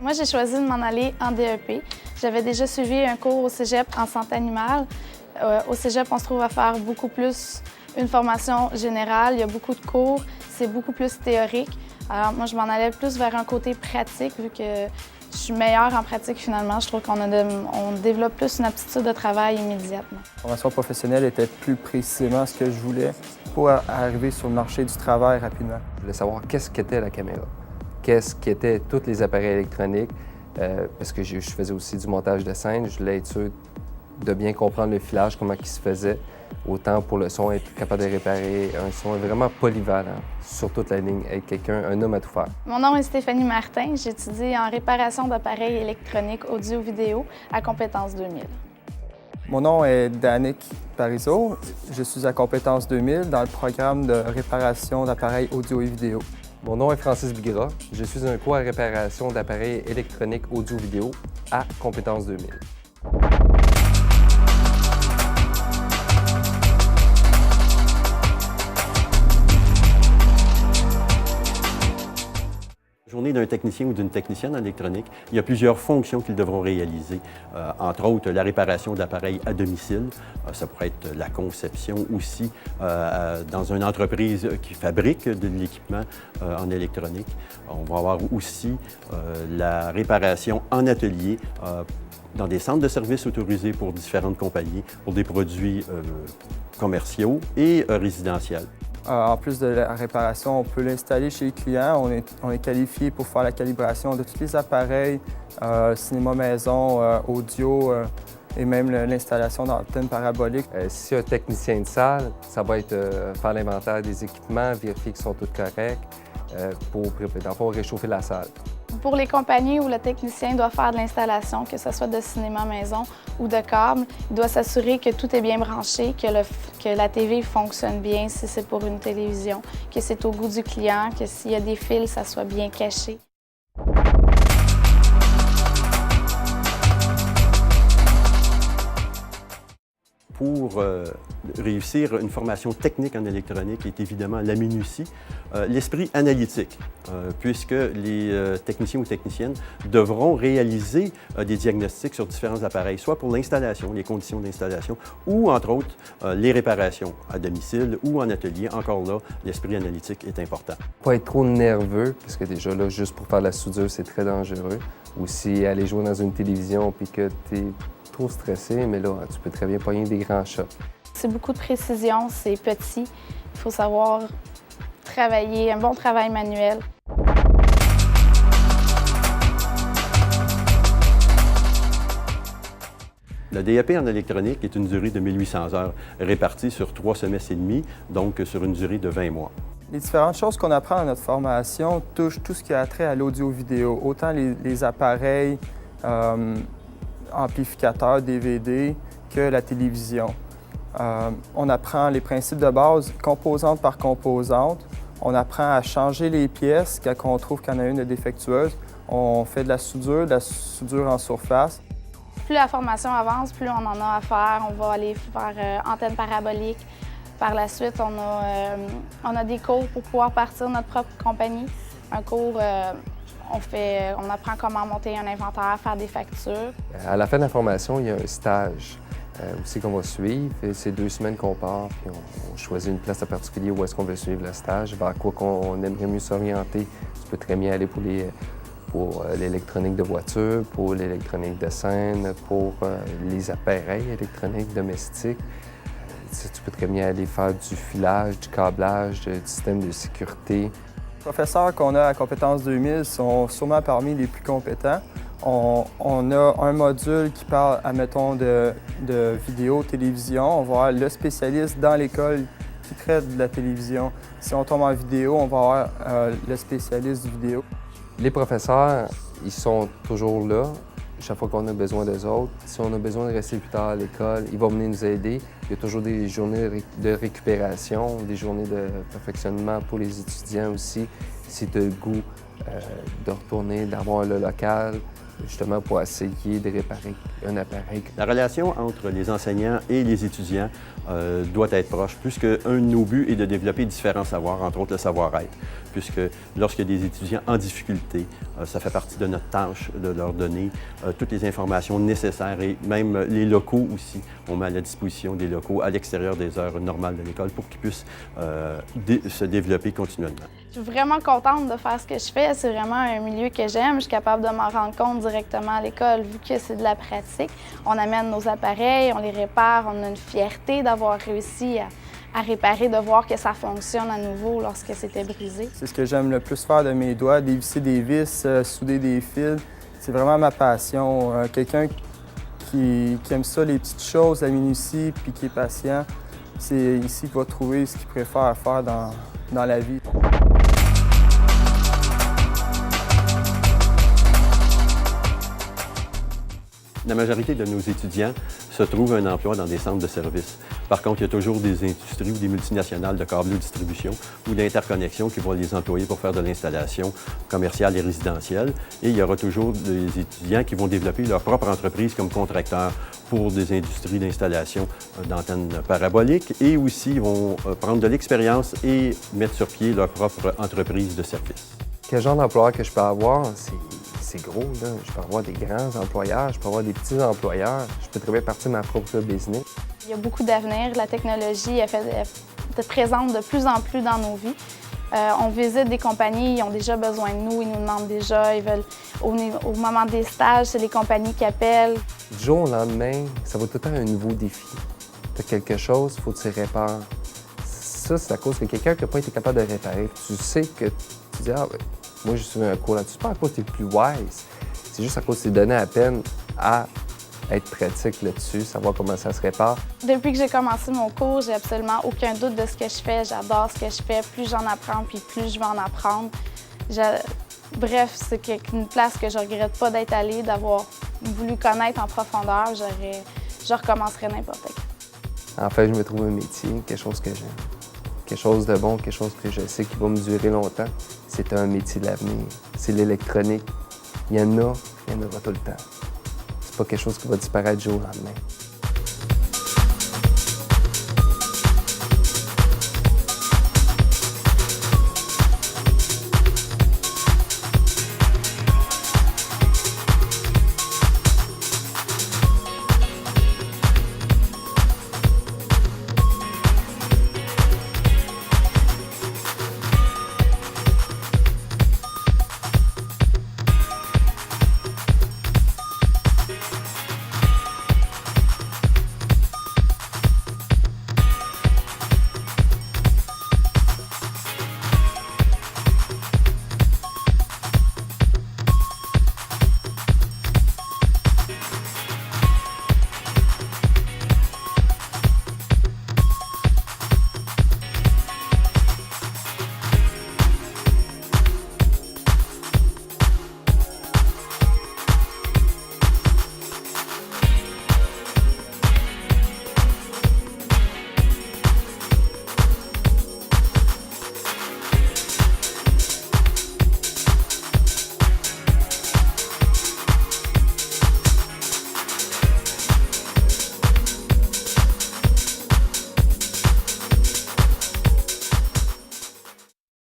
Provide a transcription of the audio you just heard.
Moi, j'ai choisi de m'en aller en DEP. J'avais déjà suivi un cours au cégep en santé animale. Au cégep, on se trouve à faire beaucoup plus une formation générale. Il y a beaucoup de cours, c'est beaucoup plus théorique. Alors moi, je m'en allais plus vers un côté pratique, vu que je suis meilleure en pratique finalement. Je trouve qu'on développe plus une aptitude de travail immédiatement. La formation professionnelle était plus précisément ce que je voulais pour arriver sur le marché du travail rapidement. Je voulais savoir qu'est-ce qu'était la caméra, qu'est-ce qu'étaient tous les appareils électroniques, parce que je faisais aussi du montage de scène. Je voulais être sûr de bien comprendre le filage, comment il se faisait, autant pour le son, être capable de réparer un son vraiment polyvalent sur toute la ligne, être un homme à tout faire. Mon nom est Stéphanie Martin, j'étudie en réparation d'appareils électroniques audio-vidéo à Compétences 2000. Mon nom est Danick Parizeau, je suis à Compétences 2000 dans le programme de réparation d'appareils audio et vidéo. Mon nom est Francis Bigras, je suis un cours à réparation d'appareils électroniques audio-vidéo à Compétences 2000. Journée d'un technicien ou d'une technicienne en électronique, il y a plusieurs fonctions qu'ils devront réaliser. Entre autres, la réparation d'appareils à domicile. Ça pourrait être la conception aussi dans une entreprise qui fabrique de l'équipement en électronique. On va avoir aussi la réparation en atelier dans des centres de services autorisés pour différentes compagnies, pour des produits commerciaux et résidentiels. En plus de la réparation, on peut l'installer chez les clients. On est qualifié pour faire la calibration de tous les appareils, cinéma maison, audio et même l'installation d'antennes paraboliques. Si un technicien de salle, ça va être faire l'inventaire des équipements, vérifier qu'ils sont tous corrects pour réchauffer la salle. Pour les compagnies où le technicien doit faire de l'installation, que ce soit de cinéma maison ou de câble, il doit s'assurer que tout est bien branché, que la TV fonctionne bien si c'est pour une télévision, que c'est au goût du client, que s'il y a des fils, ça soit bien caché. Pour réussir une formation technique en électronique est évidemment la minutie, l'esprit analytique, puisque les techniciens ou techniciennes devront réaliser des diagnostics sur différents appareils, soit pour l'installation, les conditions d'installation, ou entre autres les réparations à domicile ou en atelier. Encore là, l'esprit analytique est important. Pas être trop nerveux, parce que déjà là, juste pour faire la soudure, c'est très dangereux. Ou si aller jouer dans une télévision puis que tu es trop stressé, mais là, tu peux très bien pogner des grands chocs. C'est beaucoup de précision, c'est petit. Il faut savoir travailler, un bon travail manuel. Le DEP en électronique est une durée de 1800 heures, répartie sur 3 semestres et demi, donc sur une durée de 20 mois. Les différentes choses qu'on apprend dans notre formation touchent tout ce qui a trait à l'audio-vidéo, autant les appareils, amplificateurs, DVD, que la télévision. On apprend les principes de base, composante par composante. On apprend à changer les pièces quand on trouve qu'il y en a une de défectueuse. On fait de la soudure en surface. Plus la formation avance, plus on en a à faire. On va aller faire antenne parabolique. Par la suite, on a des cours pour pouvoir partir notre propre compagnie. Un cours, on apprend comment monter un inventaire, faire des factures. À la fin de la formation, il y a un stage aussi qu'on va suivre. C'est 2 semaines qu'on part, puis on choisit une place en particulier où est-ce qu'on veut suivre le stage, vers quoi qu'on aimerait mieux s'orienter. Tu peux très bien aller pour l'électronique de voiture, pour l'électronique de scène, pour les appareils électroniques domestiques. Tu peux très bien aller faire du filage, du câblage, du système de sécurité. Les professeurs qu'on a à Compétences 2000 sont sûrement parmi les plus compétents. On a un module qui parle, admettons, de vidéo, télévision. On va avoir le spécialiste dans l'école qui traite de la télévision. Si on tombe en vidéo, on va avoir le spécialiste du vidéo. Les professeurs, ils sont toujours là, chaque fois qu'on a besoin d'eux autres. Si on a besoin de rester plus tard à l'école, ils vont venir nous aider. Il y a toujours des journées de récupération, des journées de perfectionnement pour les étudiants aussi. Si tu as le goût de retourner, d'avoir le local, justement pour essayer de réparer un appareil. La relation entre les enseignants et les étudiants doit être proche, puisque un de nos buts est de développer différents savoirs, entre autres le savoir-être, puisque lorsqu'il y a des étudiants en difficulté, ça fait partie de notre tâche de leur donner toutes les informations nécessaires et même les locaux aussi. On met à la disposition des locaux à l'extérieur des heures normales de l'école pour qu'ils puissent se développer continuellement. Je suis vraiment contente de faire ce que je fais. C'est vraiment un milieu que j'aime. Je suis capable de m'en rendre compte directement à l'école, vu que c'est de la pratique. On amène nos appareils, on les répare, on a une fierté d'avoir réussi à réparer, de voir que ça fonctionne à nouveau lorsque c'était brisé. C'est ce que j'aime le plus faire de mes doigts, dévisser des vis, souder des fils. C'est vraiment ma passion. Quelqu'un qui aime ça, les petites choses, la minutie, puis qui est patient, c'est ici qu'il va trouver ce qu'il préfère faire dans la vie. La majorité de nos étudiants se trouvent un emploi dans des centres de services. Par contre, il y a toujours des industries ou des multinationales de câble de distribution ou d'interconnexion qui vont les employer pour faire de l'installation commerciale et résidentielle. Et il y aura toujours des étudiants qui vont développer leur propre entreprise comme contracteurs pour des industries d'installation d'antennes paraboliques et aussi ils vont prendre de l'expérience et mettre sur pied leur propre entreprise de service. Quel genre d'employeur que je peux avoir? C'est gros, là. Je peux avoir des grands employeurs, je peux avoir des petits employeurs. Je peux très bien partir de ma propre business. Il y a beaucoup d'avenir. La technologie est présente de plus en plus dans nos vies. On visite des compagnies, ils ont déjà besoin de nous, ils nous demandent déjà, ils veulent, au moment des stages, c'est les compagnies qui appellent. Du jour au lendemain, ça va tout le temps un nouveau défi. Tu as quelque chose, il faut que tu répares. Ça, c'est à cause que quelqu'un qui n'a pas été capable de réparer. Tu sais que tu dis, moi, je suis un cours là-dessus. C'est pas à cause que tu es plus wise. C'est juste à cause que tu es donné à peine à être pratique là-dessus, savoir comment ça se répare. Depuis que j'ai commencé mon cours, j'ai absolument aucun doute de ce que je fais. J'adore ce que je fais. Plus j'en apprends, puis plus je vais en apprendre. Bref, c'est une place que je regrette pas d'être allée, d'avoir voulu connaître en profondeur. Je recommencerai n'importe quand. En fait, je me trouve un métier, quelque chose que j'aime. Quelque chose de bon, quelque chose que je sais qui va me durer longtemps. C'est un métier de l'avenir. C'est l'électronique. Il y en aura tout le temps. C'est pas quelque chose qui va disparaître du jour au lendemain.